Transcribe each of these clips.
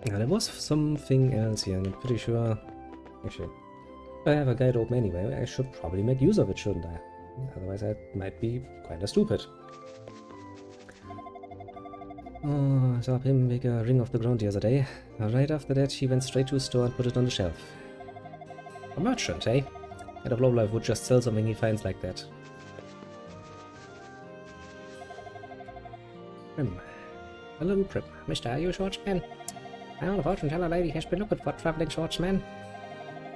Now, there was something else here, and I'm pretty sure... Actually, if I have a guide open anyway, I should probably make use of it, shouldn't I? Otherwise, I might be kinda stupid. Oh, I saw him make a ring off the ground the other day. Right after that, he went straight to a store and put it on the shelf. A merchant, eh? Kind of lowlife would just sell something he finds like that. Prim. A little Prim. Mister, are you a swordsman? Well, the fortune teller lady has been looking for traveling swordsman.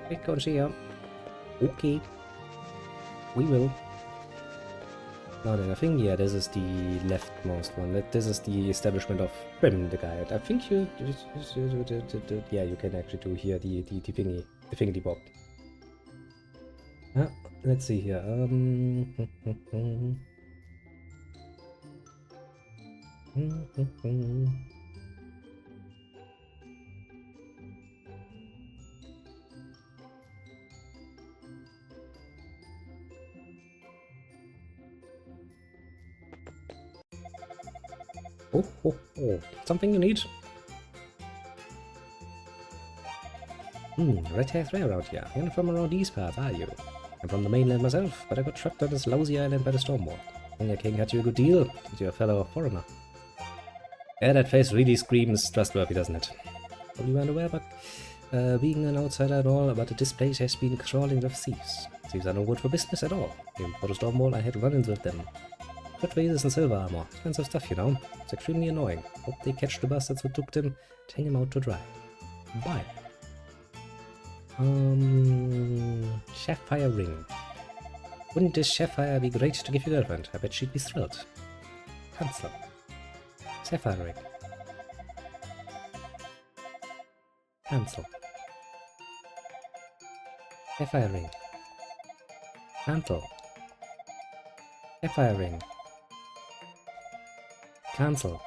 We go and see her. Okay. We will. Now then, I think, yeah, this is the leftmost one. This is the establishment of Prim, the guide. I think you... Yeah, you can actually do here the thingy-bob. Let's see here. Oh. Something you need? Red hair's rare around here. You're not from around these parts, are you? I'm from the mainland myself, but I got trapped on this lousy island by the storm wall. And your king had you a good deal, since you're a fellow foreigner. Yeah, that face really screams trustworthy, doesn't it? Probably weren't aware, but being an outsider and all, but this place has been crawling with thieves. Thieves are no good for business at all. Even before the storm wall, I had run-ins with them. Got vases and silver armor. Expensive stuff, you know. It's extremely annoying. Hope they catch the bastards who took them, hang him out to dry. Bye. Sapphire ring. Wouldn't this sapphire be great to give your girlfriend? I bet she'd be thrilled. Cancel. Sapphire ring. Cancel. Sapphire ring. Cancel. Sapphire ring. Cancel.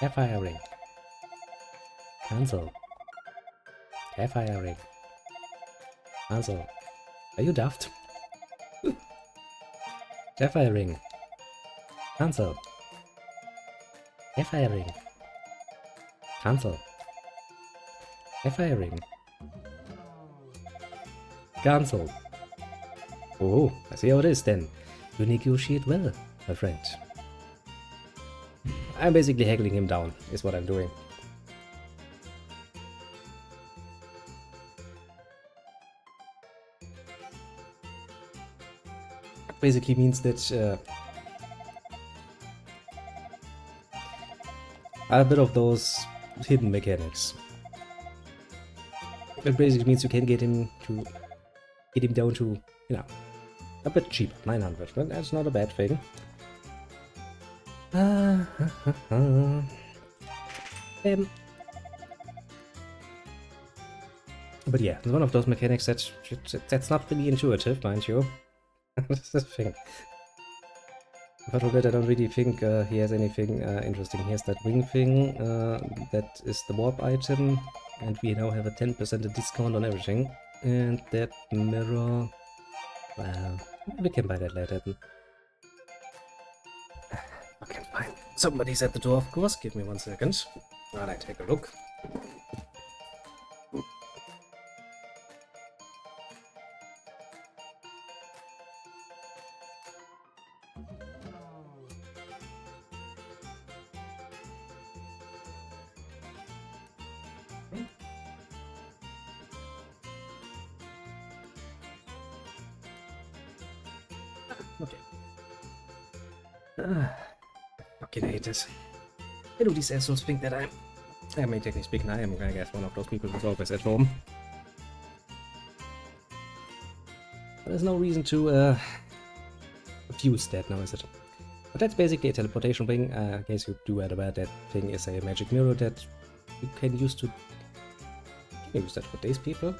Sapphire ring. Cancel. Sapphire ring. Cancel. Are you daft? Sapphire ring. Cancel. Sapphire ring. Cancel. Sapphire ring. Cancel. Oh, I see how it is then. You negotiate well, my friend. I'm basically haggling him down, is what I'm doing. Basically means that a bit of those hidden mechanics. It basically means you can get him down to, you know, a bit cheaper, 900, but that's not a bad thing. But yeah, it's one of those mechanics that's not really intuitive, mind you. That's the thing. Apart from that, I don't really think he has anything interesting. He has that wing thing, that is the warp item, and we now have a 10% discount on everything. And that mirror, well, we can buy that later. Okay, fine. Somebody's at the door, of course. Give me 1 second while I take a look. Okay. Fucking hate this. I do these assholes think that I mean, technically speaking, I am, I guess, one of those people who's always at home. But there's no reason to abuse that now, is it? But that's basically a teleportation ring. In case you do aware, that thing is a magic mirror that you can use to... Can you use that for these people?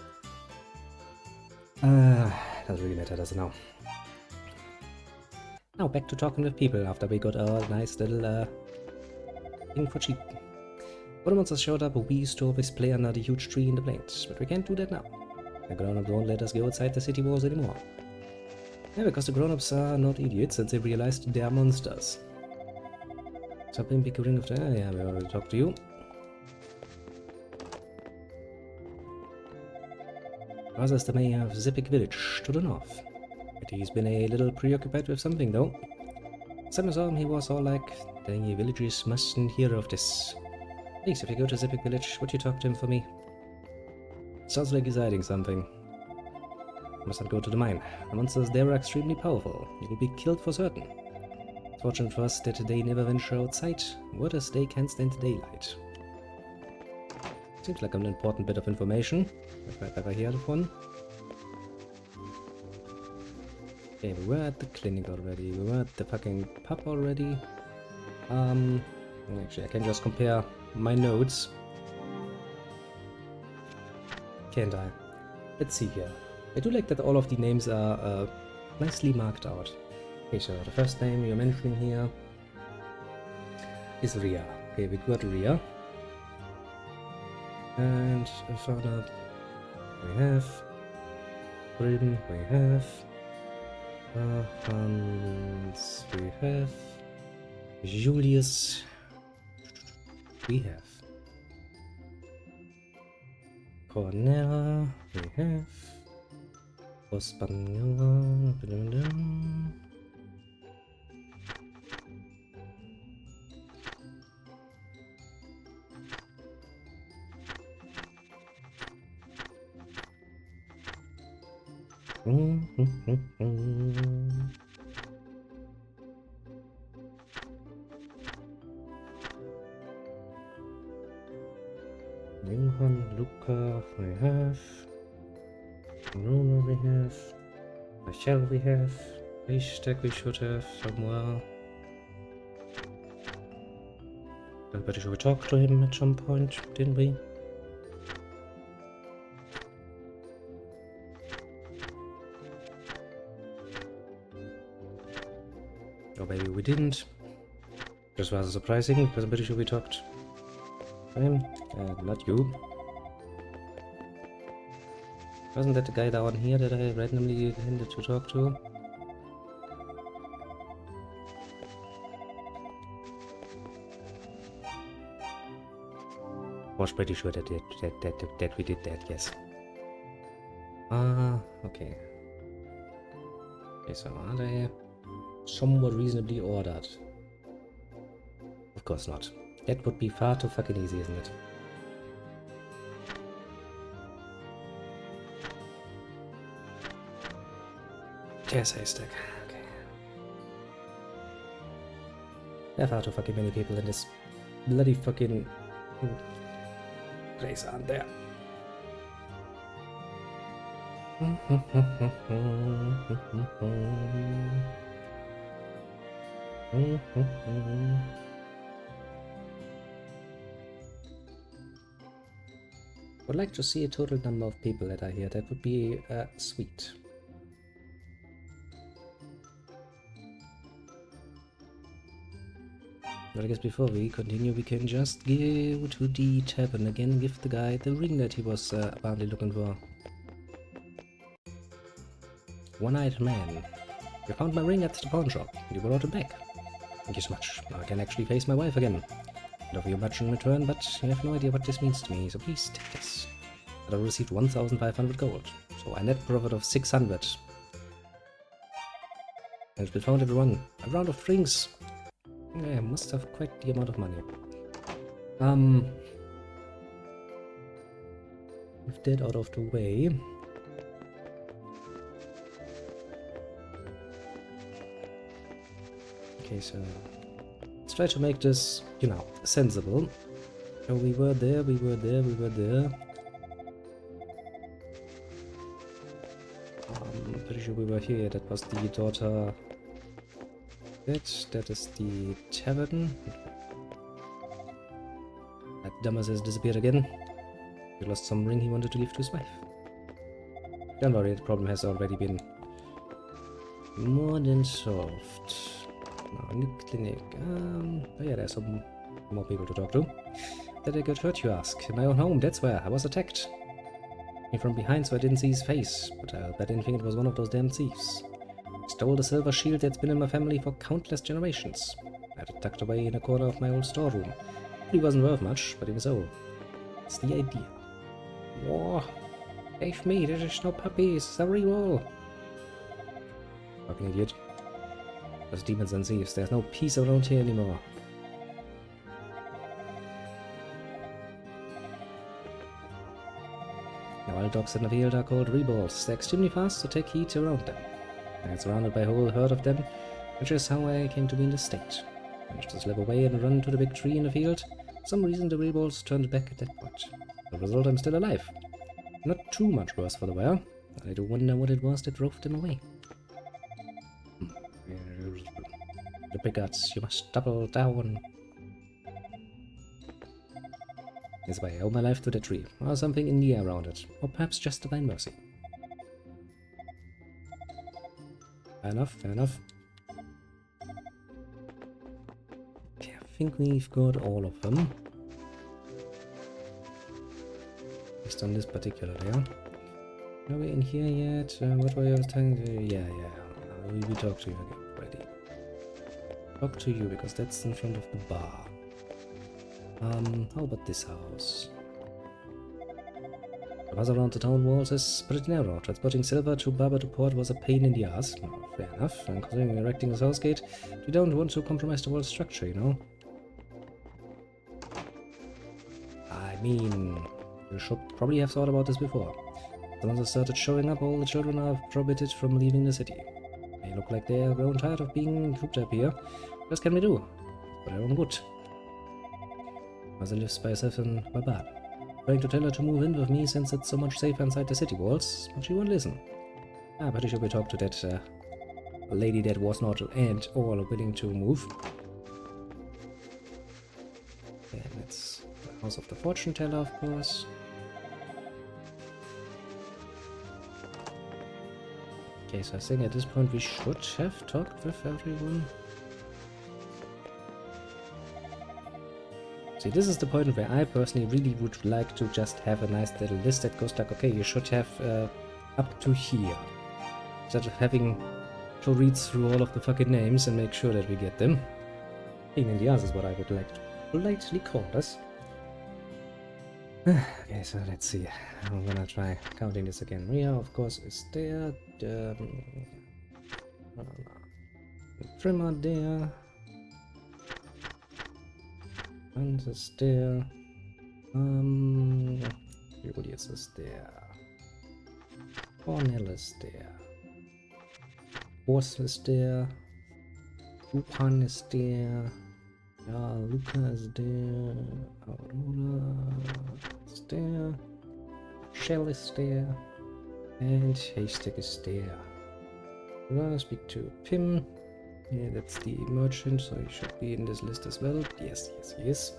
Doesn't really matter, does it now? Now back to talking with people after we got our nice little thing for cheap. When the monsters showed up, we used to always play under the huge tree in the plains, but we can't do that now. The grown-ups won't let us go outside the city walls anymore. Yeah, because the grown-ups are not idiots and they realized they are monsters. Something bickering of the... yeah, we already talked to you. Rather is the mayor of Zipic village to the north. But he's been a little preoccupied with something, though. Some saw him, he was all like, the villagers mustn't hear of this. Please, if you go to Zipic village, would you talk to him for me? Sounds like he's hiding something. Must not go to the mine. The monsters there are extremely powerful. You will be killed for certain. Fortunate for us that they never venture outside. What as they can stand daylight. Seems like an important bit of information, if I've ever heard of one. Okay, we were at the clinic already. We were at the fucking pub already. Actually, I can just compare my notes. Can't I? Let's see here. I do like that all of the names are nicely marked out. Okay, so the first name you're mentioning here is Ria. Okay, we got Ria. And found out we have Brim, we have Hans, we have Julius, we have Cornella, we have Ospaniola, Johan, Luca, we have Bruno, we have Michelle, we have Hashtag we should have somewhere. I'm pretty sure we talked to him at some point, didn't we? Or maybe we didn't. Just rather surprising, because I'm pretty sure we talked to him. Not you. Wasn't that the guy down here that I randomly intended to talk to? Was pretty sure that we did that, yes. Okay. Okay, so are they somewhat reasonably ordered? Of course not. That would be far too fucking easy, isn't it? Yes, haystack. Okay. There are far too fucking many people in this bloody fucking place, aren't there? Would like to see a total number of people that are here. That would be sweet. But I guess before we continue, we can just go to the tavern again and give the guy the ring that he was apparently looking for. One-eyed man. You found my ring at the pawn shop. You brought it back. Thank you so much. Now I can actually face my wife again. I offer you much in return, but you have no idea what this means to me, so please take this. But I received 1,500 gold, so a net profit of 600. And it's been found everyone. A round of drinks. Yeah, I must have quite the amount of money. With that out of the way. Okay, so let's try to make this, you know, sensible. So we were there, we were there, we were there. Pretty sure we were here. That was the daughter. That is the tavern. That dumbass has disappeared again. He lost some ring he wanted to leave to his wife. Don't worry, the problem has already been more than solved. Now, new clinic. Oh yeah, there's some more people to talk to. Did I get hurt, you ask? In my own home, that's where I was attacked. Came from behind, so I didn't see his face, but I bet didn't think it was one of those damn thieves. Stole the silver shield that's been in my family for countless generations. I had it tucked away in a corner of my old storeroom. It wasn't worth much, but even so, it's the idea. Whoa. Save me, there's no puppies, it's a reroll. Fucking idiot. Those demons and thieves, there's no peace around here anymore. The wild dogs in the field are called reballs. They're extremely fast, so take heed around them. I get surrounded by a whole herd of them, which is how I came to be in this state. I managed to slip away and run to the big tree in the field. For some reason the reballs turned back at that point. The result, I'm still alive. Not too much worse for the wear. I do wonder what it was that drove them away. The brigands, you must double down. Yes, I owe my life to the tree, or something in the air around it, or perhaps just divine mercy. Fair enough, fair enough. Okay, I think we've got all of them. Based on this particular layer. Are we in here yet? What were you telling me? Yeah. We talked to you again already. Talk to you because that's in front of the bar. How about this house? The bus around the town walls is pretty narrow. Transporting silver to Baba to port was a pain in the ass. Well, fair enough. And considering erecting a house gate, we don't want to compromise the whole structure, you know? I mean, you should probably have thought about this before. Once they started showing up, all the children are prohibited from leaving the city. They look like they're grown tired of being cooped up here. What else can we do? For their own good. Mother lives by herself in Babab. Trying to tell her to move in with me since it's so much safer inside the city walls, but she won't listen. Pretty sure we talked to that lady that was not at all willing to move. And it's the House of the Fortune Teller, of course. Okay, so I think at this point we should have talked with everyone. See, this is the point where I personally really would like to just have a nice little list that goes like, okay, you should have up to here. Instead of having to read through all of the fucking names and make sure that we get them. Pain in the ass is what I would like to politely call this. Okay, so let's see. I'm gonna try counting this again. Ria, of course, is there. Trimmer there. Hans is there. Julius is there. Cornel is there. Horst is there. Lupan is there. Yeah, Luca is there. Aurora is there. Shell is there. And Haystack is there. I'm gonna speak to Pim. Yeah, that's the merchant, so he should be in this list as well. Yes, he is.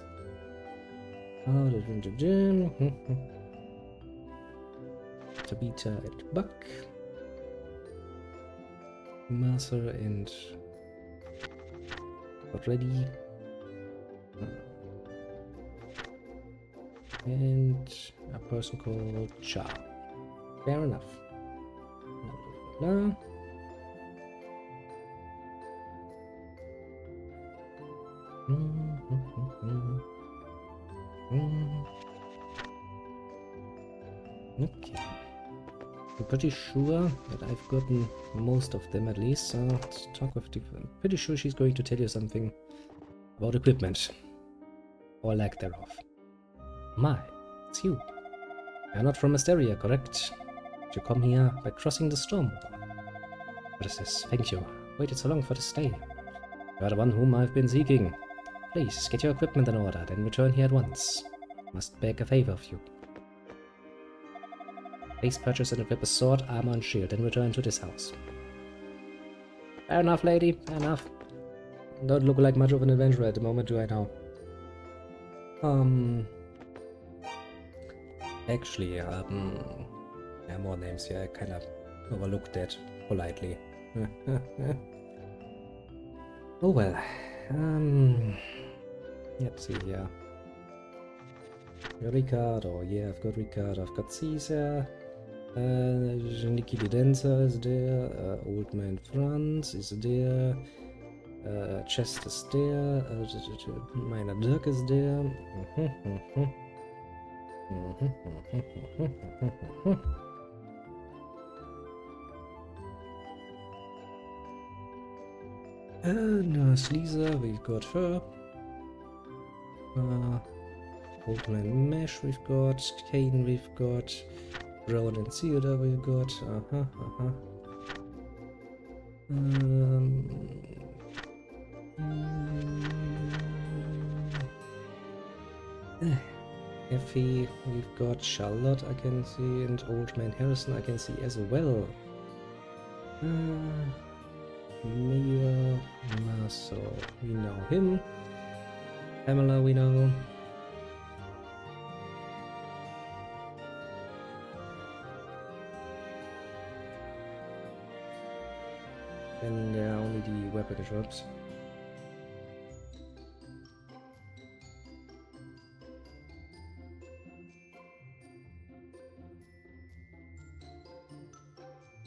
Tabitha and Buck. Mercer and already. And a person called Cha. Fair enough. Blah, blah, blah. Okay. I'm pretty sure that I've gotten most of them at least, so let's talk with the... I'm pretty sure she's going to tell you something about equipment. Or lack thereof. My, it's you. You're not from Mysteria, correct? You come here by crossing the storm. What is this? Thank you. Waited so long for this day. You are the one whom I've been seeking. Please, get your equipment in order, then return here at once. Must beg a favor of you. Please purchase and equip a sword, armor, and shield, then return to this house. Fair enough, lady. Fair enough. Don't look like much of an adventurer at the moment, do I now? Actually, yeah, more names here. I kind of overlooked that politely. Oh well. Let's see here. Ricardo, yeah, I've got Ricardo. I've got Caesar. Niki the Dancer is there. Old Man Franz is there. Chest is there. Minor Dirk is there. And Sleazer, we've got her. Old Man Mesh, we've got. Kane, we've got. Rowan and Theodore, we've got. Effie, we've got Charlotte, I can see, and Old Man Harrison, I can see as well. Mayor, Marcel, we know him. Pamela, we know. And there are only the weapon shops.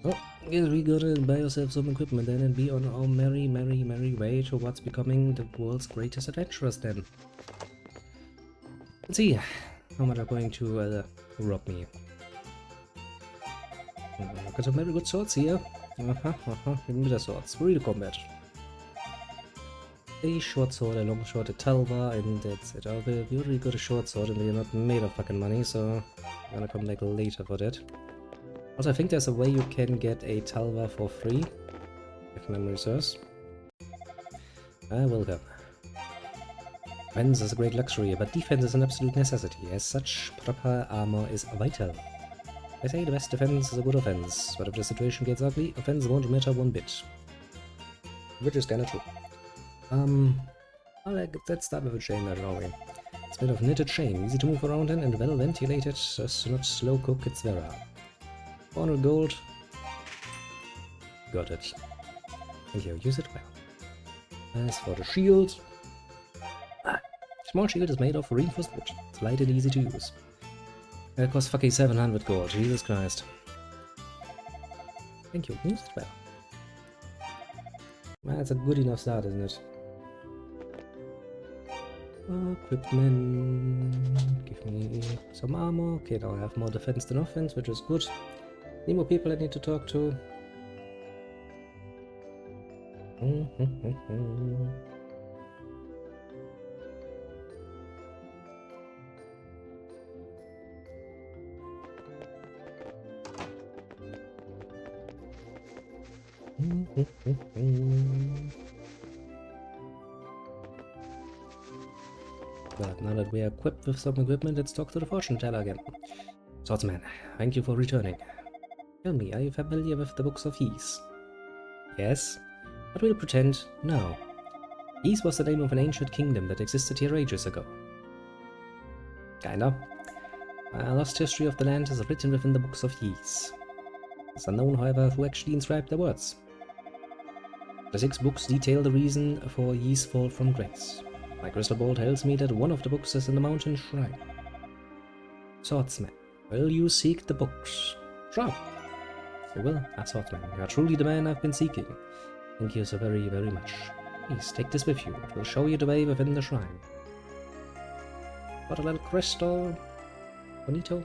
Oh, guess we gotta buy ourselves some equipment then and be on our merry way towards becoming the world's greatest adventurers then. Let's see how much are going to rob me. Got some very good swords here. With the swords, real combat. A short sword, a long sword, a talva, and that's it. We already got a short sword and we're not made of fucking money, so I'm gonna come back later for that. Also, I think there's a way you can get a talva for free, if memory serves. Welcome. Defense is a great luxury, but defense is an absolute necessity. As such, proper armor is vital. I say the best defense is a good offense, but if the situation gets ugly, offense won't matter one bit. Which is kinda true. Let's start with a chain there, shall we? It's made of knitted chain, easy to move around in, and well ventilated, so not slow cook its Vera. 400 gold. Got it. Thank you, use it well. As for the shield... small shield is made of reinforced wood. It's light and easy to use. It costs fucking 700 gold, Jesus Christ. Thank you, use it well. That's a good enough start, isn't it? Equipment... give me some armor. Okay, now I have more defense than offense, which is good. Need more people I need to talk to. But now that we are equipped with some equipment, let's talk to the fortune teller again. Swordsman, thank you for returning. Tell me, are you familiar with the books of Ys? Yes, but we'll pretend no. Ys was the name of an ancient kingdom that existed here ages ago. Kinda. A lost history of the land is written within the books of Ys. It's unknown, however, who actually inscribed the words. The 6 books detail the reason for Ys' fall from grace. My crystal ball tells me that one of the books is in the mountain shrine. Swordsman, will you seek the books? Sure. You will, Swordsman. You are truly the man I've been seeking. Thank you so very, very much. Please take this with you. It will show you the way within the shrine. Got a little crystal. Bonito.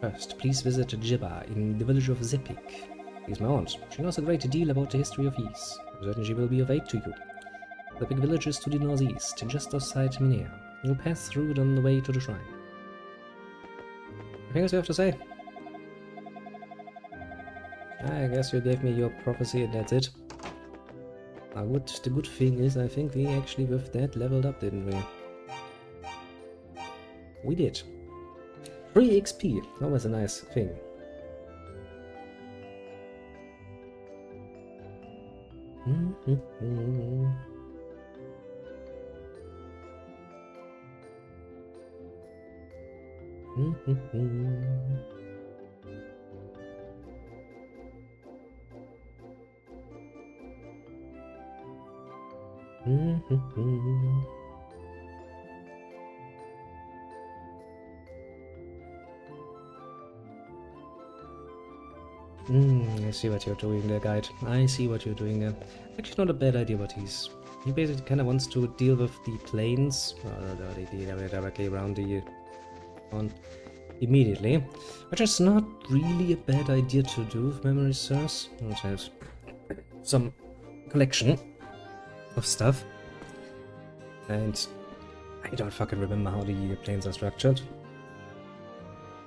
First, please visit Jibba in the village of Zepik. She's my aunt. She knows a great deal about the history of Ys. I'm certain she will be of aid to you. The big village is to the northeast, just outside Minea. You'll pass through it on the way to the shrine. Anything else you have to say? I guess you gave me your prophecy and that's it. Now the good thing is, I think we actually with that leveled up, didn't we? We did. 3 XP, always a nice thing. I see what you're doing there, guide. I see what you're doing there. Actually, not a bad idea what he basically kind of wants to deal with the planes, directly around the on immediately, which is not really a bad idea to do if memory serves. some collection of stuff. And I don't fucking remember how the planes are structured.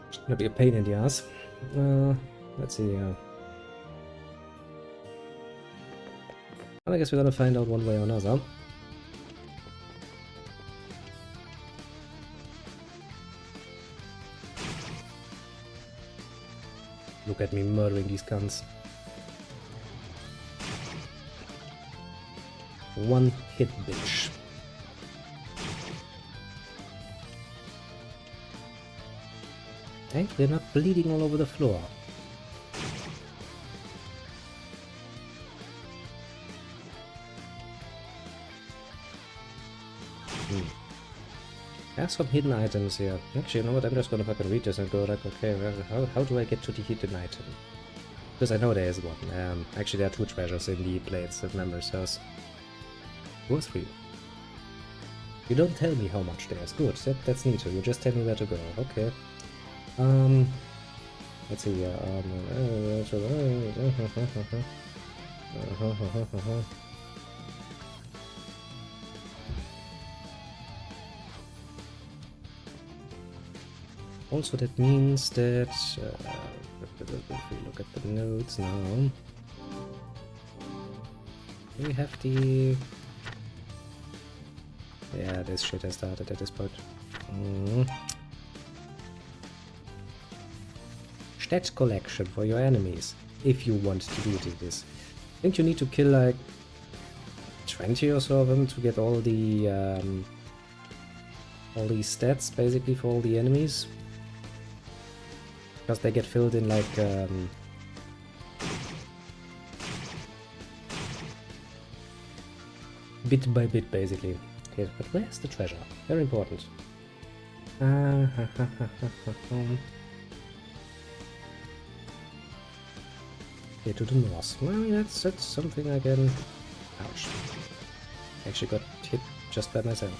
It's gonna be a pain in the ass. Let's see. Well, I guess we're gonna find out one way or another. Look at me murdering these guns. One hit, bitch. And they're not bleeding all over the floor. There's some hidden items here. Actually, you know what? I'm just gonna fucking read this and go like, okay, well, how do I get to the hidden item? Because I know there is one. Actually, there are 2 treasures in the blades, if memory serves. 2 or 3. You don't tell me how much there is. Good, that's neat. You just tell me where to go. Okay. Let's see. Also, that means that if we look at the notes now, we have the. Yeah, this shit has started at this point. Stat collection for your enemies, if you want to do this. I think you need to kill like 20 or so of them to get all the all these stats basically for all the enemies, because they get filled in like bit by bit basically. Okay, but where's the treasure? Very important. Okay, to the north. Well, that's something I can. Ouch. Actually got hit just by myself.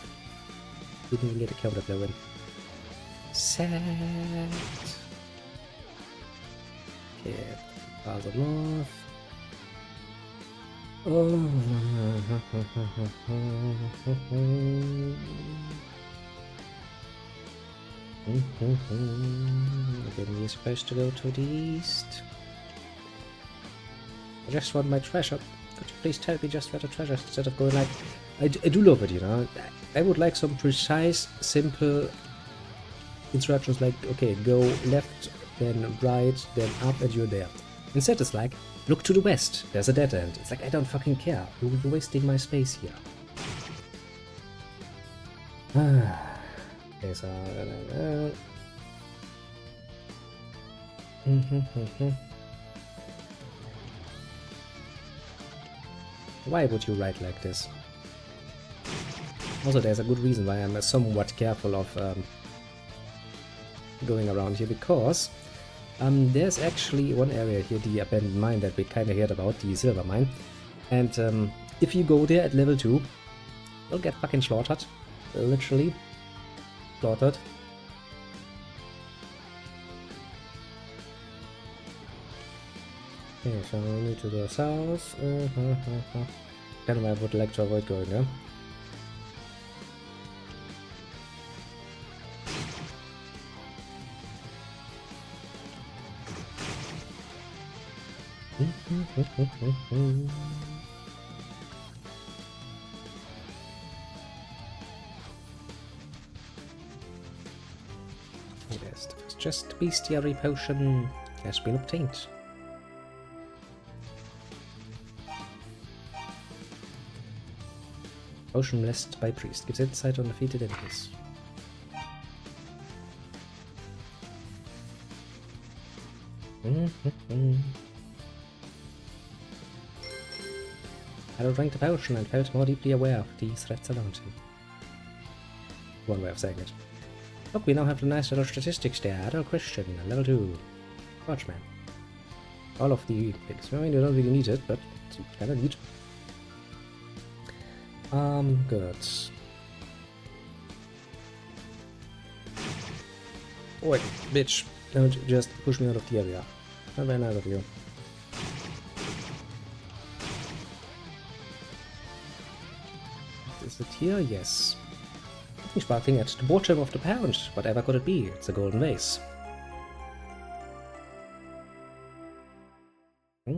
Didn't even get a counter blow in. Sad. Okay, farther north. Oh. Again, we're supposed to go to the east. I just want my treasure. Could you please tell me just where the treasure is instead of going like... I do love it, you know. I would like some precise, simple instructions like, okay, go left, then right, then up, and you're there. Instead it's like, look to the west, there's a dead end. It's like, I don't fucking care. You're wasting my space here. Okay, so... Why would you write like this? Also, there's a good reason why I'm somewhat careful of going around here, because there's actually one area here, the abandoned mine that we kind of heard about, the silver mine. And if you go there at level 2, you'll get fucking slaughtered. Literally. Slaughtered. Okay, so we need to go south. Kind of I would like to avoid going there. Yes, the first just bestiary potion has been obtained. Potion blessed by priest gives insight on defeated enemies. Harold drank the potion and felt more deeply aware of the threats around him. One way of saying it. Look, we now have the nice little statistics there. Adult Christian, level 2. Watchman. All of the things. I mean, you don't really need it, but it's kind of neat. Good. Wait, bitch. Don't just push me out of the area. Not very nice of you. Is it here? Yes. Something sparkling at the bottom of the pond. Whatever could it be? It's a golden vase. I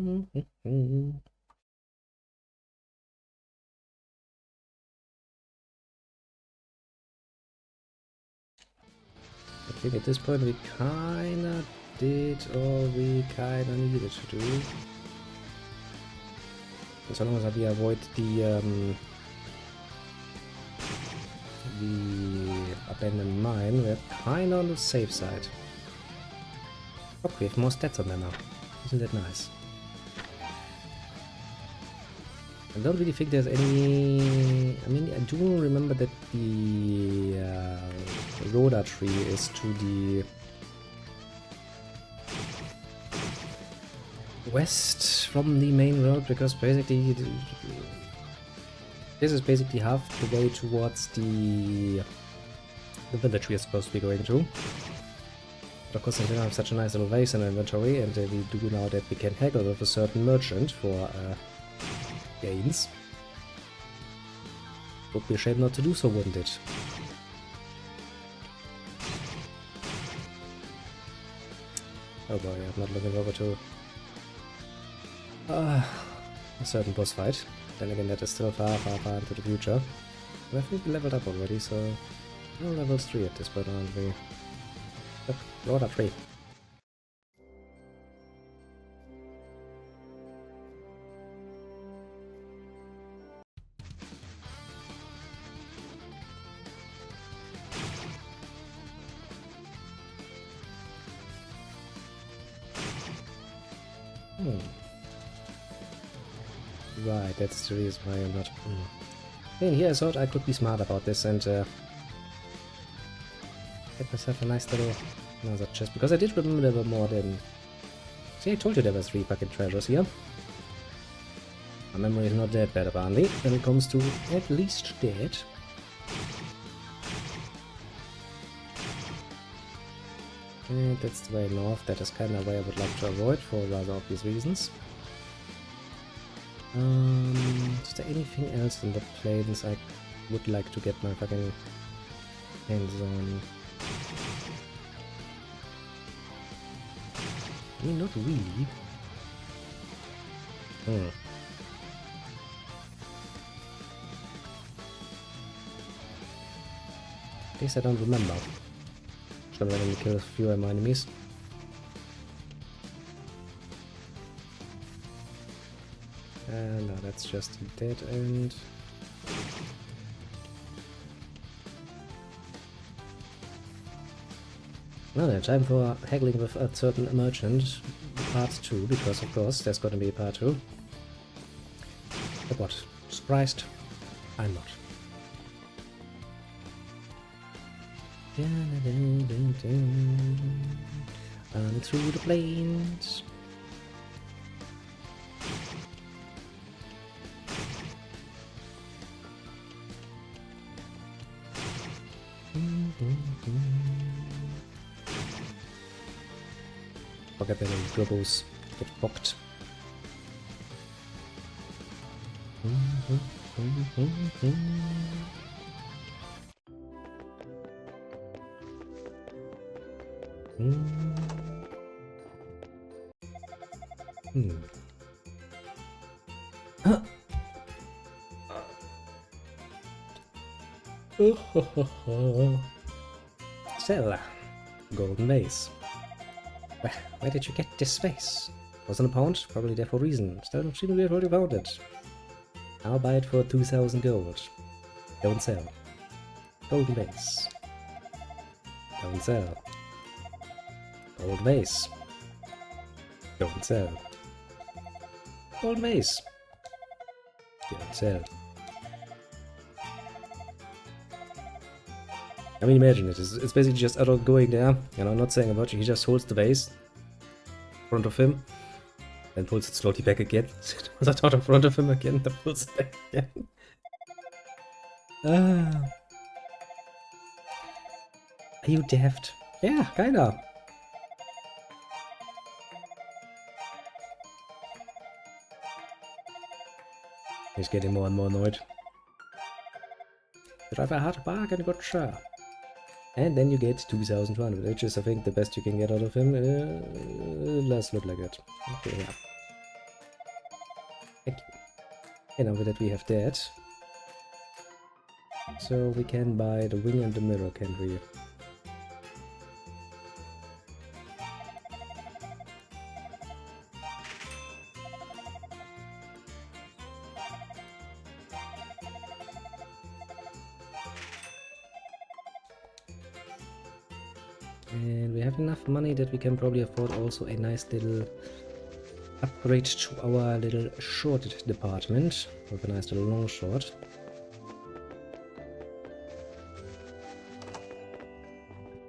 think at this point we kinda did all we kinda needed to do. As long as we avoid the abandoned mine, we're kinda on the safe side. Oh, we have more stats on there now. Isn't that nice? I don't really think there's any... I mean, I do remember that the Rhoda tree is to the west from the main road, because basically this is basically half the way towards the village we are supposed to be going to. But of course I don't have such a nice little vase in inventory, and we do now that we can haggle with a certain merchant for gains. Would be a shame not to do so, wouldn't it? Oh boy, I'm not looking forward to a certain boss fight. Then again, that is still far into the future. But I think we leveled up already, so we're level 3 at this point, aren't we? Look, Lord of 3. Right, that's the reason why I'm not... And here I thought I could be smart about this and get myself a nice little another chest, because I did remember there were more than... See, I told you there were 3 fucking treasures here. My memory is not that bad apparently, when it comes to at least that. And that's the way north, that is kinda where I would like to avoid for rather obvious reasons. Is there anything else in the plains I would like to get my fucking hands on? I mean, not really. At least I don't remember. Should have let me kill a few of my enemies. No, that's just a dead end. Well then, time for haggling with a certain merchant, part 2, because of course there's gonna be a part 2. But what? Surprised? I'm not. Running through the plains. Forget that the globals get bocked. Sell. Golden vase. Where did you get this vase? Wasn't a pound? Probably there for a reason. Still don't seem to be able to found it. I'll buy it for 2,000 gold. Don't sell. Golden vase. Don't sell. Gold vase. Don't sell. Gold vase. Don't sell. I mean, imagine it. It's basically just Adolf going there, you know, not saying a word. He just holds the vase in front of him, then pulls it slowly back again. Was I not in front of him again? Then pulls it back again. Are you daft? Yeah, kinda. He's getting more and more annoyed. Drive a hard bargain, good sir. And then you get 2,200, which is, I think, the best you can get out of him. Let's look like it. Okay, yeah. Thank you. And now that we have that, so we can buy the wing and the mirror, can't we? And we have enough money that we can probably afford also a nice little upgrade to our little short department with a nice little long shot.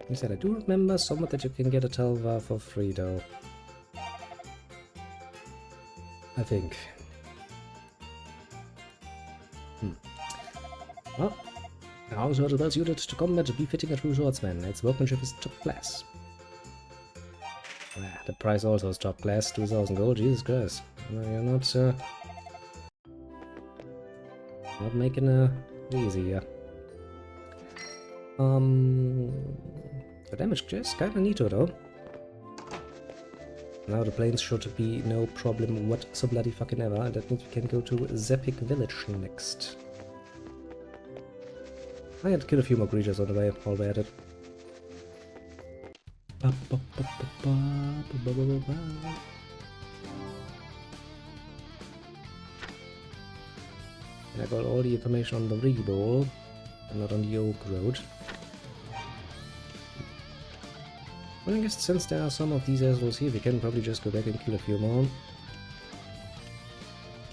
He said, I do remember somewhat that you can get a Talva for free though. I think. Well, how is well suited to combat, befitting a true swordsman. Its workmanship is top class. The price also is top class, 2,000 gold, Jesus Christ. No, you're not making it easy here. The damage is kinda neato though. Now the planes should be no problem whatsoever bloody fucking ever. That means we can go to Zepik Village next. I had to kill a few more creatures on the way while we're at it. And I got all the information on the Reeball, and not on the Oak Road. Well, I guess since there are some of these assholes here, we can probably just go back and kill a few more.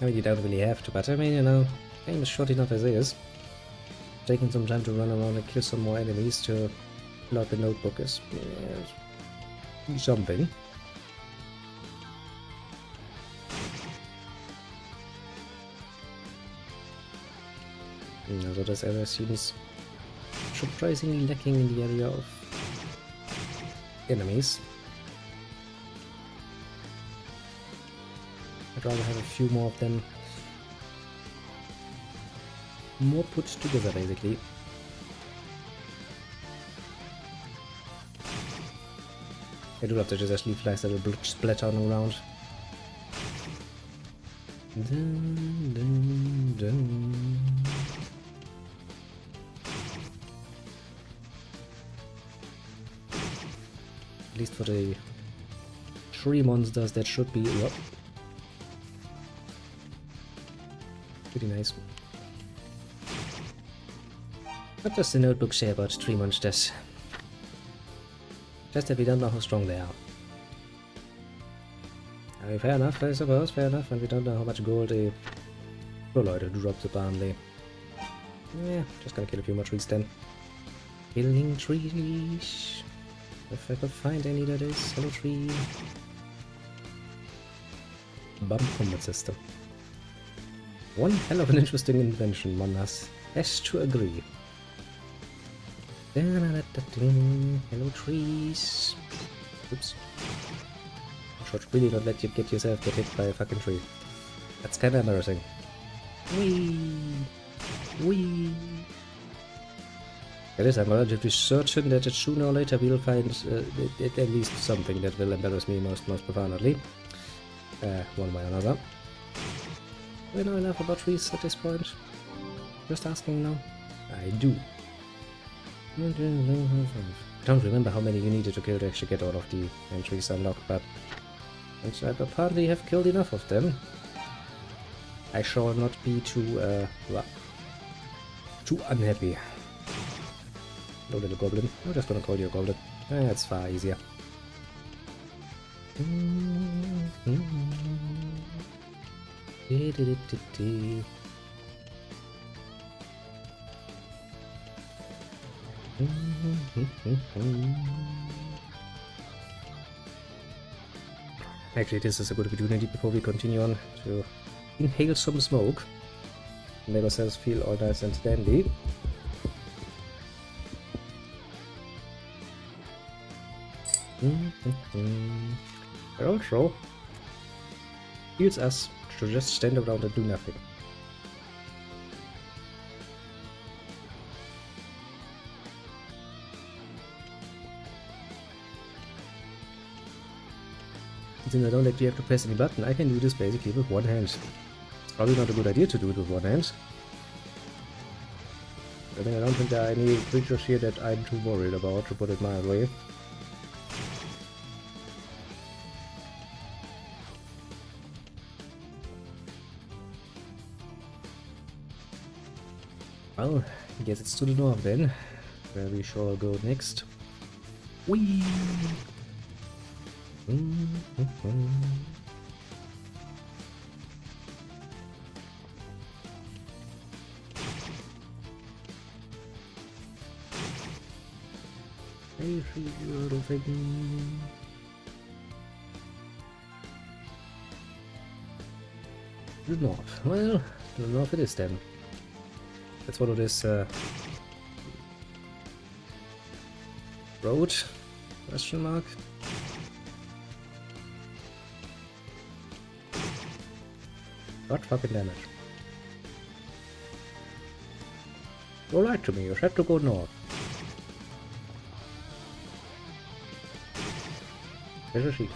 I mean, you don't really have to, but I mean, you know, the game is short enough as is. Taking some time to run around and kill some more enemies to fill out the notebook is something. So this area seems surprisingly lacking in the area of enemies. I'd rather have a few more of them. More put together, basically. I do love to just leave nice little splattering around. Dun, dun, dun. At least for the tree monsters, that should be pretty nice. What does the notebook say about tree monsters? Just that we don't know how strong they are. I mean, fair enough, I suppose, fair enough, and we don't know how much gold a Proloid drops apparently. Yeah, just gonna kill a few more trees then. Killing trees. If I could find any, that is. Hello, tree. Bump combat system. One hell of an interesting invention, one has to agree. Hello, trees. Oops. Should really not let you get yourself get hit by a fucking tree. That's kinda embarrassing. Whee! Whee! It is, I'm relatively certain that sooner or later we'll find at least something that will embarrass me most profoundly. One way or another. Do I know enough about trees at this point? Just asking now. I do. Don't remember how many you needed to kill to actually get all of the entries unlocked, but since I apparently have killed enough of them, I shall not be too unhappy. No little goblin. I'm just gonna call you a goblin. That's far easier. Actually, this is a good opportunity before we continue on to inhale some smoke. Make ourselves feel all nice and dandy. But also heals us to just stand around and do nothing. Since I don't actually have to press any button, I can do this basically with one hand. It's probably not a good idea to do it with one hand. I think I don't think there are any creatures here that I'm too worried about, to put it mildly. Well, I guess it's to the north then, where we shall go next. Whee! Hey, little thing. To the north. Well, to the north it is then. Let's follow this road? Question mark. God fucking damn it. You lied to me, you said to go north. This is east.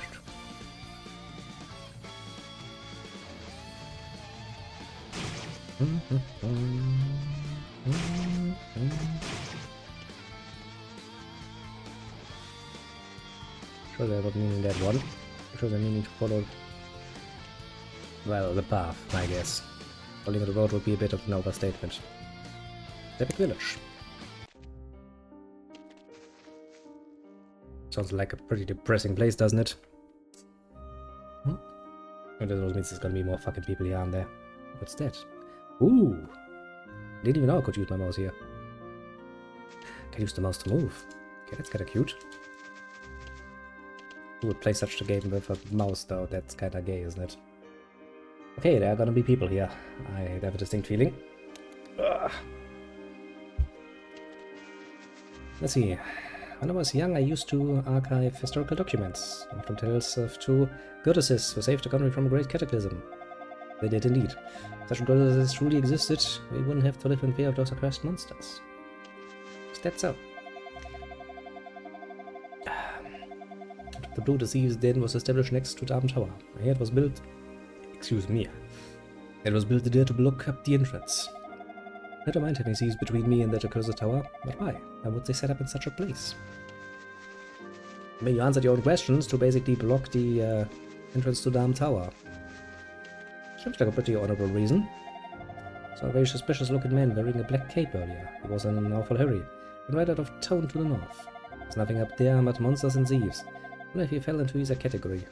Sure, they're not meaning that one. Sure, they're meaning to follow, well, the path, I guess. Following the road would be a bit of an overstatement. Epic village. Sounds like a pretty depressing place, doesn't it? And that also means there's gonna be more fucking people here, aren't there? What's that? Ooh! Didn't even know I could use my mouse here. Can use the mouse to move. Okay, that's kinda cute. Who would play such a game with a mouse though? That's kinda gay, isn't it? Okay, there are gonna be people here. I have a distinct feeling. Ugh. Let's see. When I was young, I used to archive historical documents, from tales of two goddesses who saved the country from a great cataclysm. They did indeed. If such goddesses truly existed, we wouldn't have to live in fear of those accursed monsters. Is that so? The Blue Deceivers Den was established next to Dam Tower. Here it was built... Excuse me. It was built there to block up the entrance. I don't mind having seas between me and that accursed tower, but why? Why would they set up in such a place? I mean, you answered your own questions to basically block the entrance to Dam Tower. Seems like a pretty honorable reason. Saw a very suspicious looking man wearing a black cape earlier. He was in an awful hurry, and right out of town to the north. There's nothing up there but monsters and thieves. What if he fell into either category?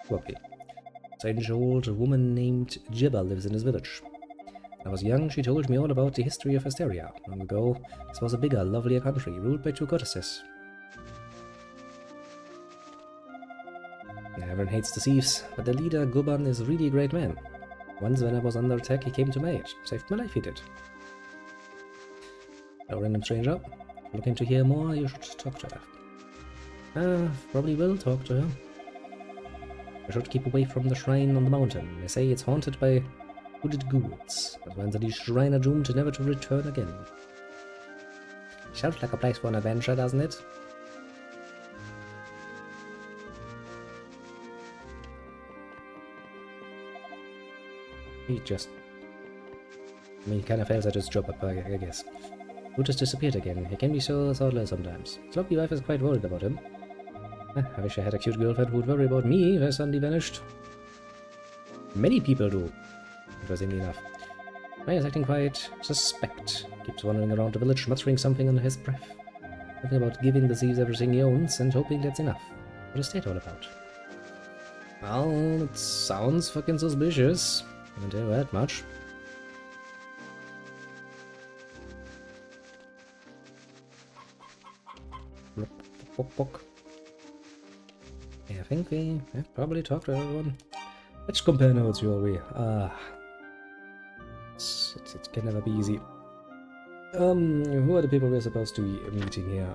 Probably. A strange old woman named Jibba lives in this village. When I was young, she told me all about the history of Hysteria. Long ago, this was a bigger, lovelier country, ruled by two goddesses. Everyone hates the thieves, but the leader, Guban, is really a great man. Once when I was under attack, he came to my aid. Saved my life, he did. A random stranger. Looking to hear more, you should talk to her. Probably will talk to her. I should keep away from the shrine on the mountain. They say it's haunted by hooded ghouls, but when the shrine are doomed never to return again. Sounds like a place for an adventure, doesn't it? He just... I mean, he kind of fails at his job, I guess. Who just disappeared again? He can be so thoughtless sometimes. His lovely wife is quite worried about him. I wish I had a cute girlfriend who would worry about me if I suddenly vanished. Many people do, interestingly enough. Ray is acting quite suspect. Keeps wandering around the village, muttering something under his breath. Something about giving the thieves everything he owns and hoping that's enough. What is that all about? Well, it sounds fucking suspicious. I can't tell you that much. Yeah, I think we have probably talked to everyone. Let's compare notes, shall we? It can never be easy. Who are the people we're supposed to be meeting here?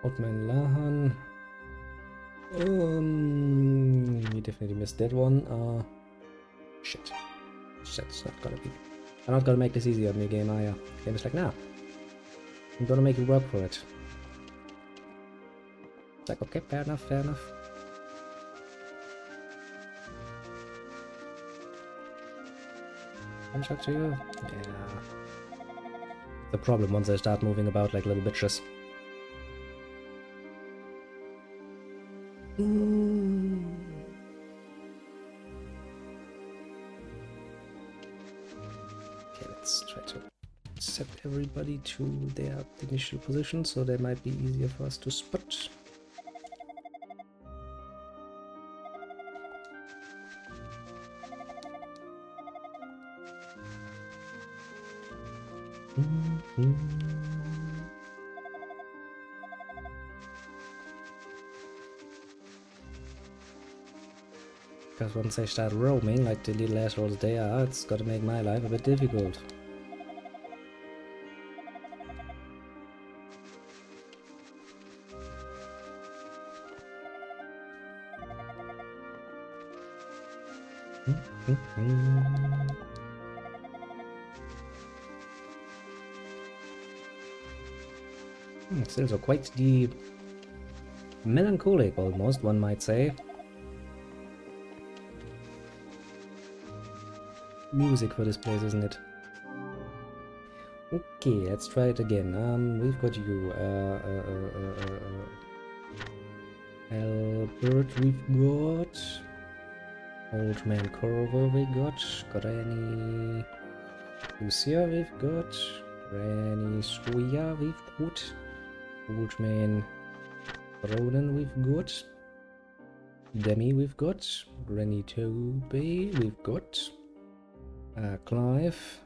Old Man Lahan. We definitely missed that one. Shit. It's not gonna be. I'm not gonna make this easy on me, game, are ya? Game is like, nah. I'm gonna make you work for it. It's like, okay, fair enough, fair enough. Can I talk to you? Yeah. The problem once I start moving about like little bitches. Okay, let's try to set everybody to their initial position so they might be easier for us to spot. Because once I start roaming, like the little assholes they are, it's gotta make my life a bit difficult. It's also quite the melancholic, almost, one might say. Music for this place, isn't it? Okay, let's try it again. We've got you, Albert, we've got Old Man Corvo, we got Granny Lucia, we've got Granny Soya, we've got Old Man Ronan, we've got Demi, we've got Granny Toby, we've got Clive,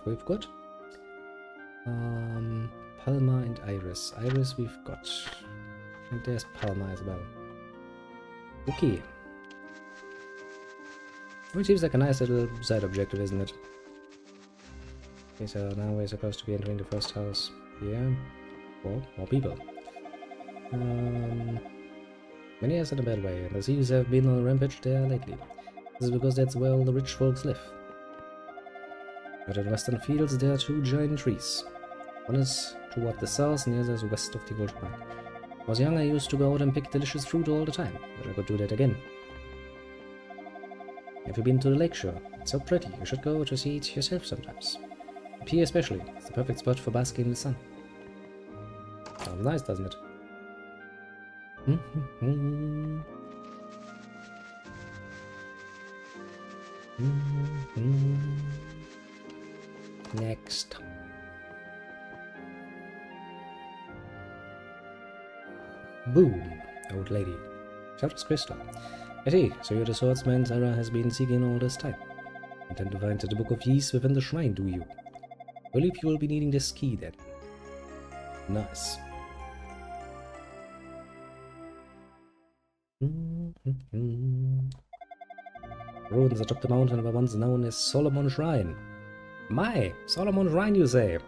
we've got Palma and Iris. Iris we've got, and there's Palma as well. Okay, which seems like a nice little side objective, isn't it? Okay, so now we're supposed to be entering the first house. Yeah, well, more people. Many years in a bad way, and the thieves have been on a rampage there lately. This is because that's where all the rich folks live. But in western fields there are two giant trees. One is toward the south and the other is west of the old park. When I was young I used to go out and pick delicious fruit all the time, but I could do that again. Have you been to the lakeshore? It's so pretty, you should go to see it yourself sometimes. Up here especially, it's the perfect spot for basking in the sun. Sounds nice, doesn't it? Next. Boom, old lady. Shouts Crystal. I see, so you're the swordsman Sarah has been seeking all this time. Intend to find the Book of Yeast within the shrine, do you? I believe you will be needing this key then. Nice. Ruins atop the mountain were once known as Solomon Shrine. My, Solomon Shrine, you say?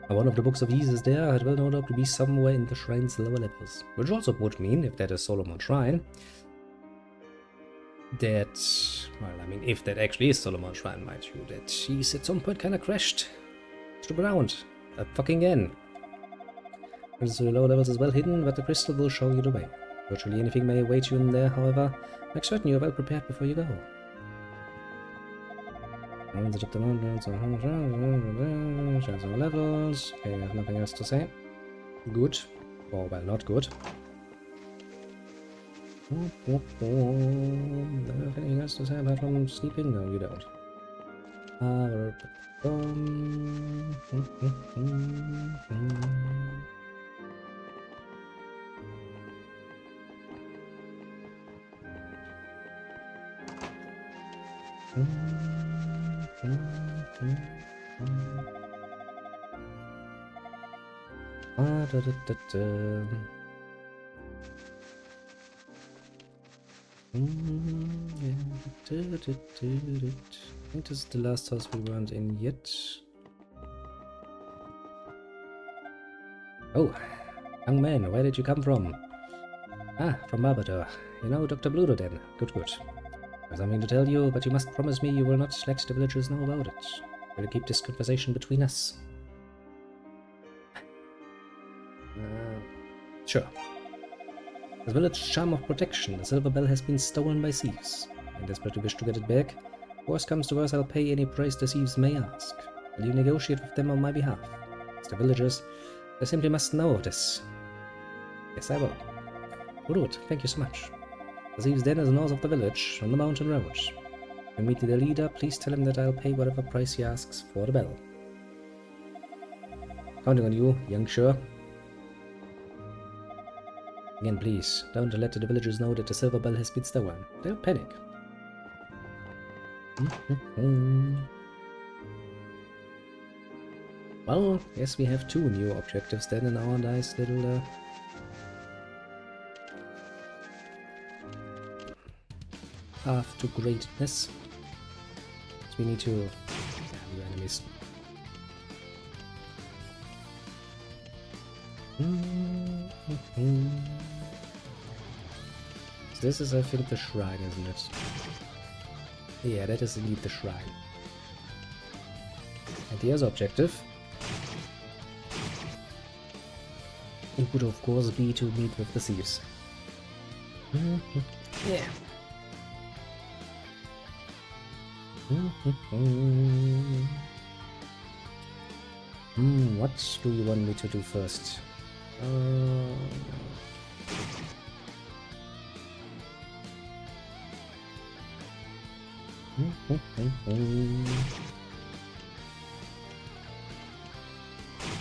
One of the books of Yeast is there, it will no doubt be somewhere in the shrine's lower levels. Which also would mean, if that is Solomon Shrine, that, well, I mean, if that actually is Solomon Shrine, mind you, that she's at some point kind of crashed to the ground. Fucking again. So the lower levels is well hidden, but the crystal will show you the way. Virtually anything may await you in there, however. Make certain you are well prepared before you go. Runs up the mountains, shows all levels. Okay, I have nothing else to say. Good. Or, well, not good. Anything else to say apart from sleeping? No, you don't. I think this is the last house we weren't in yet. Oh, young man, where did you come from? Ah, from Barbador. You know Dr. Bluto then. Good, good. I have something to tell you, but you must promise me you will not let the villagers know about it. We'll keep this conversation between us. Sure. The village charm of protection, the silver bell has been stolen by thieves. I desperately wish to get it back. Worst comes to worst, I'll pay any price the thieves may ask. Will you negotiate with them on my behalf? As the villagers, they simply must know of this. Yes, I will. Good, thank you so much. The thieves' den is north of the village, on the mountain road. When you meet the leader, please tell him that I'll pay whatever price he asks for the bell. Counting on you, young sure. Again, please, don't let the villagers know that the silver bell has been stolen. They'll panic. Well, yes, we have 2 new objectives then in our nice little path to greatness. So we need to new enemies. So this is, I think, the shrine, isn't it? Yeah, that is indeed the shrine. And the other objective, it would of course be to meet with the thieves. Yeah. What do you want me to do first?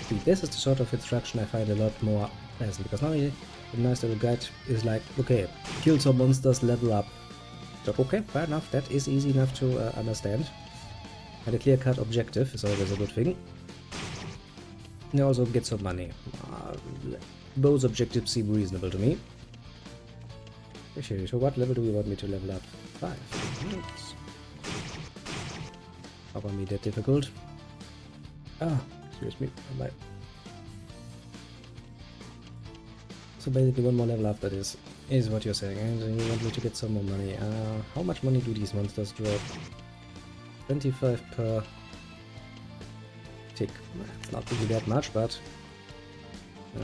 See, this is the sort of instruction I find a lot more pleasant, because normally the nice little guide is like, okay, kill some monsters, level up. So, okay, fair enough, that is easy enough to understand. And a clear-cut objective is always a good thing. You also get some money. Those objectives seem reasonable to me. Okay, so what level do you want me to level up? 5. How about me that difficult? Ah, excuse me. So basically 1 more level after this is what you're saying, and you want me to get some more money. How much money do these monsters drop? 25 per tick. It's not really that much, but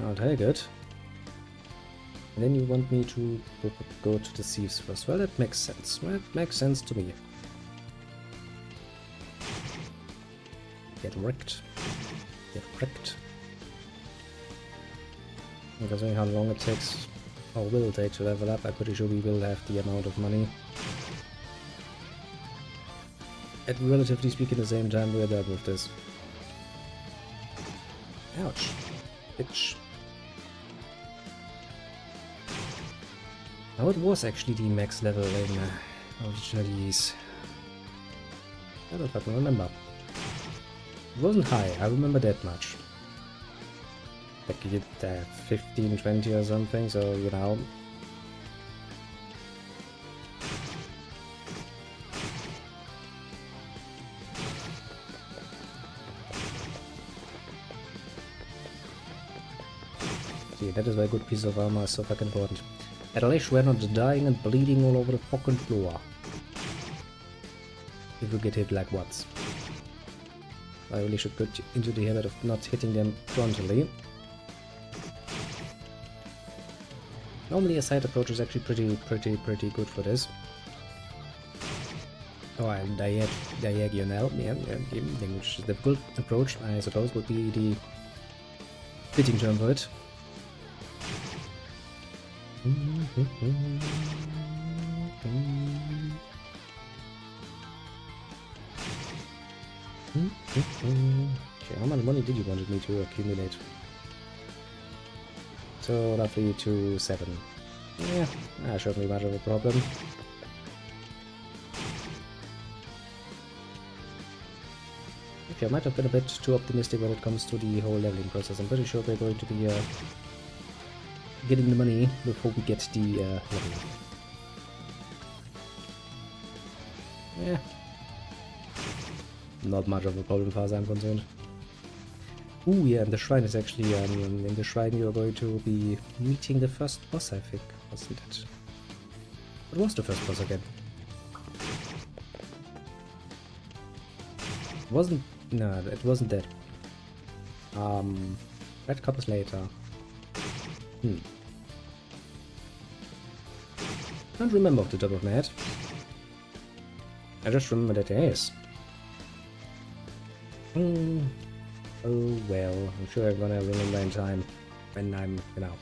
I'll take it. And then you want me to go to the thieves first. Well, that makes sense. Well, that makes sense to me. Get wrecked. Get wrecked. Considering how long it takes, or will take to level up, I'm pretty sure we will have the amount of money. At relatively speaking the same time we're done with this. Ouch. Bitch. Now it was actually the max level in originalities. I don't fucking remember. It wasn't high, I remember that much. Like you did 15, 20 or something, so you know. See, that is why a good piece of armor is so fucking important. At least we're not dying and bleeding all over the fucking floor. If we get hit like once. I really should get into the habit of not hitting them frontally. Normally a side approach is actually pretty good for this. Oh, and diagonal, yeah, which is the difficult approach, I suppose, would be the fitting term for it. Okay, how much money did you want me to accumulate? So roughly 2-7. Yeah, that shouldn't be much of a problem. Okay, I might have been a bit too optimistic when it comes to the whole leveling process. I'm pretty sure we're going to be getting the money before we get the level up. Yeah. Not much of a problem as far as I'm concerned. Ooh, yeah, and the shrine is actually, in the shrine you're going to be meeting the first boss, I think, wasn't it? What was the first boss again? It wasn't, no, it wasn't that. That comes later. Can't remember off the top of my head. I just remember that there is. Oh well, I'm sure I'm gonna remember in time when I'm, you know,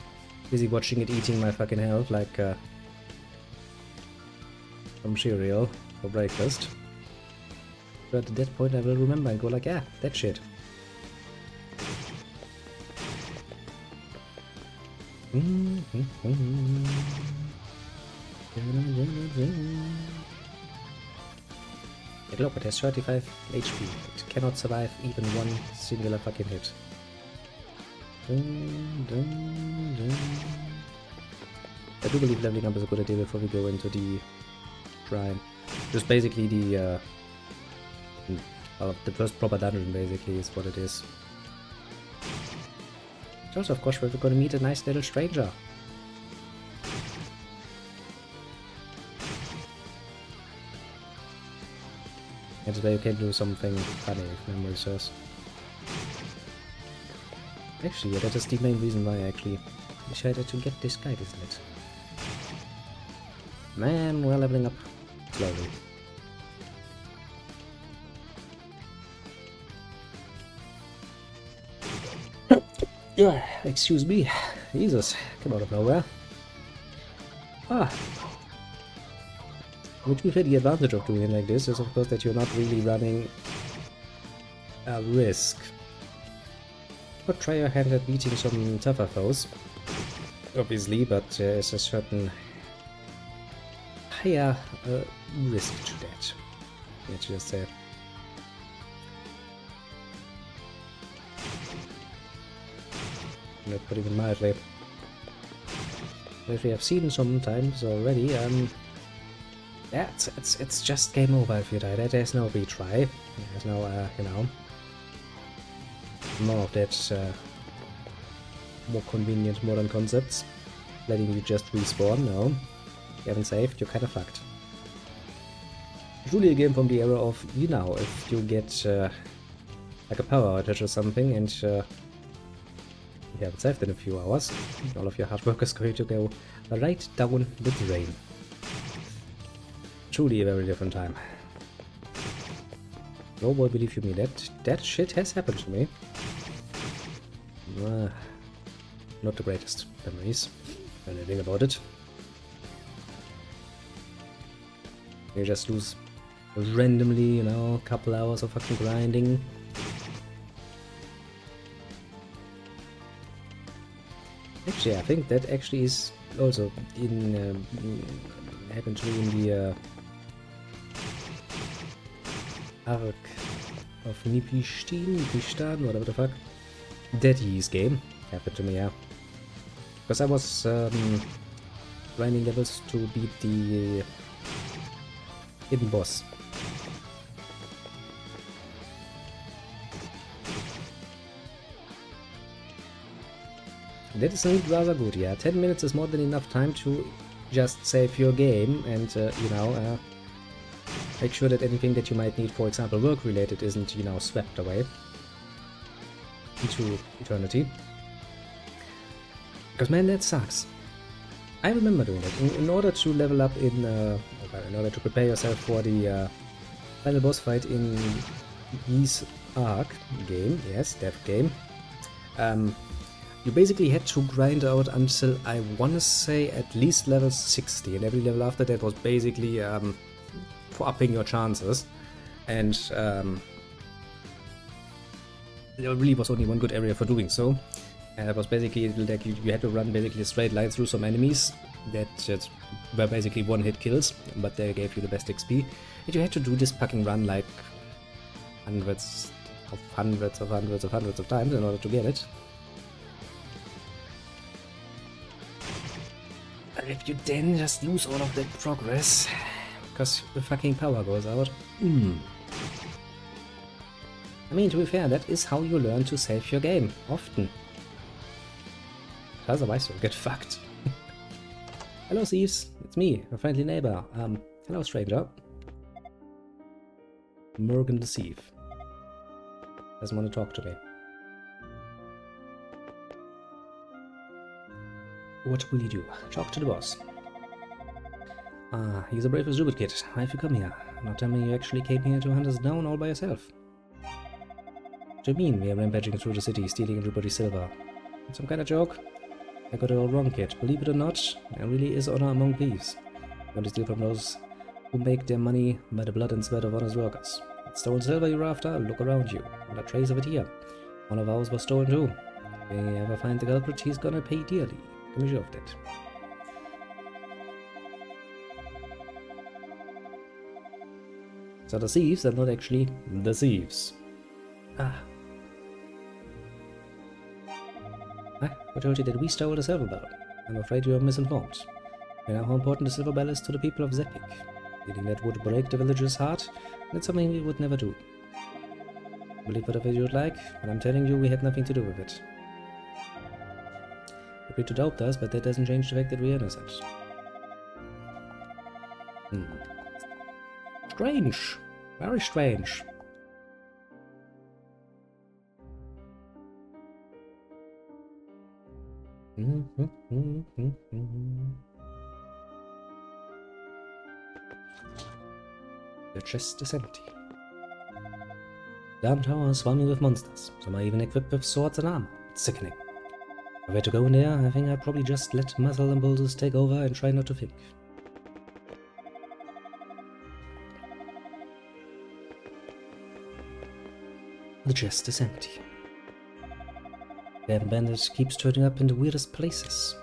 busy watching it eating my fucking health like some cereal for breakfast. But at that point I will remember and go like, yeah, that shit. Look, it has 35 HP. It cannot survive even one singular fucking hit. I do believe leveling up is a good idea before we go into the shrine. Just basically the first proper dungeon, basically, is what it is. Also, of course, we're gonna meet a nice little stranger. And today you can do something funny, if memory serves. Actually, yeah, that is the main reason why I actually decided to get this guide, isn't it? Man, we're leveling up slowly. Yeah, excuse me. Jesus, come out of nowhere. Ah. Which we the advantage of doing it like this is, of course, that you're not really running a risk. But try your hand at beating some tougher foes, obviously, but there's a certain higher risk to that. Let's just say. Not put even mildly. As we have seen sometimes already, yeah, it's just game over if you die. There's no retry. There's no, you know, more of that more convenient modern concepts, letting you just respawn. No, you haven't saved, you're kind of fucked. Truly a game from the era of, you know, if you get like a power outage or something and you haven't saved in a few hours, all of your hard work is going to go right down the drain. Truly a very different time. No one believe you me, that shit has happened to me. Not the greatest memories when I think about it. You just lose randomly, you know, a couple hours of fucking grinding. Actually, I think that actually is also in happened to me in the arc of Nipistan, whatever the fuck. Daddy's game happened to me, yeah. Because I was grinding levels to beat the hidden boss. That is indeed rather good, yeah. 10 minutes is more than enough time to just save your game and, you know, make sure that anything that you might need, for example, work-related, isn't, you know, swept away into eternity. Because, man, that sucks. I remember doing it. In order to level up in order to prepare yourself for the final boss fight in Ys Arc game, yes, that game, you basically had to grind out until, I wanna say, at least level 60, and every level after that was basically for upping your chances. And there really was only one good area for doing so. And it was basically like you had to run basically a straight line through some enemies that just were basically one-hit kills, but they gave you the best XP. And you had to do this fucking run like hundreds of times in order to get it. But if you then just lose all of that progress because the fucking power goes out. I mean, to be fair, that is how you learn to save your game, often. Otherwise you'll get fucked. Hello thieves, it's me, your friendly neighbor. Hello stranger. Morgan the Thief. Doesn't want to talk to me. What will you do? Talk to the boss. Ah, he's a brave as stupid kid. Why have you come here? Now tell me you actually came here to hunt us down all by yourself. What do you mean we are rampaging through the city, stealing everybody's silver? Some kind of joke? I got it all wrong, kid. Believe it or not, there really is honor among thieves. You want to steal from those who make their money by the blood and sweat of honest workers. It's stolen silver you're after? Look around you. Not a trace of it here. One of ours was stolen too. If we ever find the culprit, he's gonna pay dearly. Can we show of that? So the thieves are not actually the thieves. Ah. I told you that we stole the silver bell. I'm afraid you are misinformed. You know how important the silver bell is to the people of Zepik. Feeling that would break the village's heart, and it's something we would never do. Believe whatever you'd like, but I'm telling you we had nothing to do with it. You're free to doubt us, but that doesn't change the fact that we are innocent. Strange. Very strange. The chest is empty. The tower is swarming with monsters. Some are even equipped with swords and armor. It's sickening. If I were to go in there, I think I'd probably just let muscle impulses take over and try not to think. The chest is empty. The bandit keeps turning up in the weirdest places.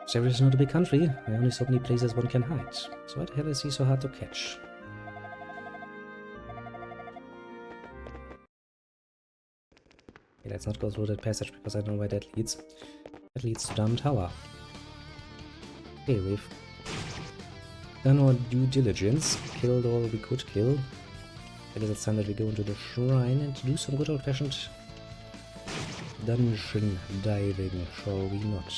Syria is not a big country, there are only so many places one can hide. So why the hell is he so hard to catch? Okay, let's not go through that passage because I know where that leads. That leads to Dam Tower. Okay, we've done our due diligence, killed all we could kill. I guess it's time that we go into the shrine and do some good old-fashioned dungeon diving, shall we not?